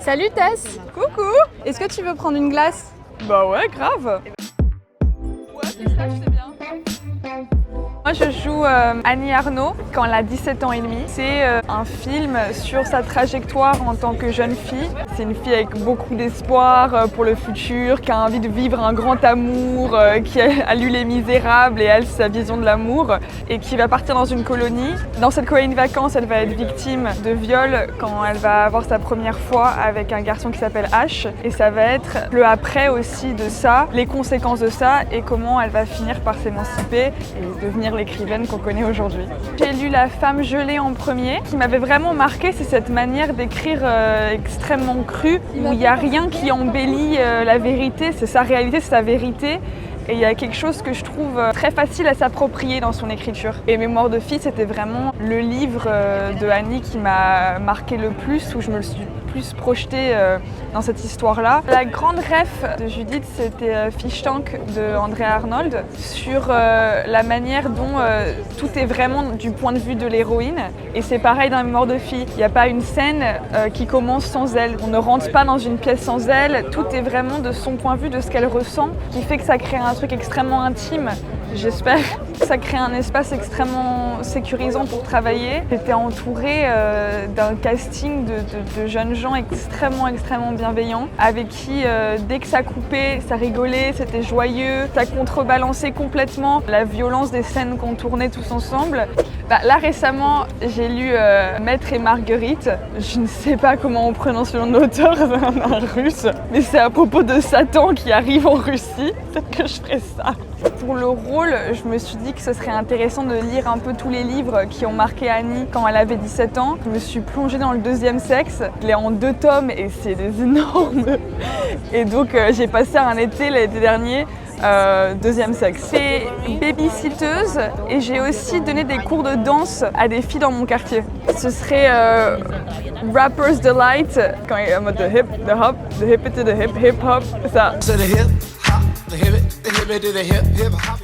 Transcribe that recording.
Salut Tess. Coucou. Est-ce que tu veux prendre une glace? Bah ouais, grave. Ouais, pistache, c'est bien. Moi, je joue Annie Arnaud quand elle a 17 ans et demi. C'est un film sur sa trajectoire en tant que jeune fille. C'est une fille avec beaucoup d'espoir pour le futur, qui a envie de vivre un grand amour, qui a lu Les Misérables et elle, sa vision de l'amour, et qui va partir dans une colonie. Dans cette colonie de vacances, elle va être victime de viol quand elle va avoir sa première fois avec un garçon qui s'appelle H. Et ça va être le après aussi de ça, les conséquences de ça et comment elle va finir par s'émanciper et devenir l'écrivaine qu'on connaît aujourd'hui. J'ai lu La femme gelée en premier. Ce qui m'avait vraiment marqué, c'est cette manière d'écrire extrêmement crue, où il n'y a rien qui embellit la vérité, c'est sa réalité, c'est sa vérité. Et il y a quelque chose que je trouve très facile à s'approprier dans son écriture. Et Mémoire de fille, c'était vraiment le livre de Annie qui m'a marqué le plus, où je me suis plus projetée dans cette histoire-là. La grande ref de Judith, c'était Fish Tank de Andrea Arnold, sur la manière dont tout est vraiment du point de vue de l'héroïne. Et c'est pareil dans Mémoire de fille. Il n'y a pas une scène qui commence sans elle. On ne rentre pas dans une pièce sans elle. Tout est vraiment de son point de vue, de ce qu'elle ressent, qui fait que ça crée un truc extrêmement intime, j'espère. Ça crée un espace extrêmement sécurisant pour travailler. J'étais entourée d'un casting de jeunes gens extrêmement bienveillants, avec qui dès que ça coupait, ça rigolait, c'était joyeux, ça contrebalançait complètement la violence des scènes qu'on tournait tous ensemble. Là récemment, j'ai lu Maître et Marguerite. Je ne sais pas comment on prononce le nom de l'auteur, un russe, mais c'est à propos de Satan qui arrive en Russie. Peut-être que je ferai ça. Pour le rôle, je me suis dit que ce serait intéressant de lire un peu tous les livres qui ont marqué Annie quand elle avait 17 ans. Je me suis plongée dans le deuxième sexe. Il est en 2 tomes et c'est des énormes. Et donc j'ai passé un été l'été dernier deuxième sexe. C'est babysitteuse et j'ai aussi donné des cours de danse à des filles dans mon quartier. Ce serait Rapper's Delight, quand il est en mode the hip, the hop, the hip it to the hip, hip hop, ça. To the hip hop, the hip it to the hip hop.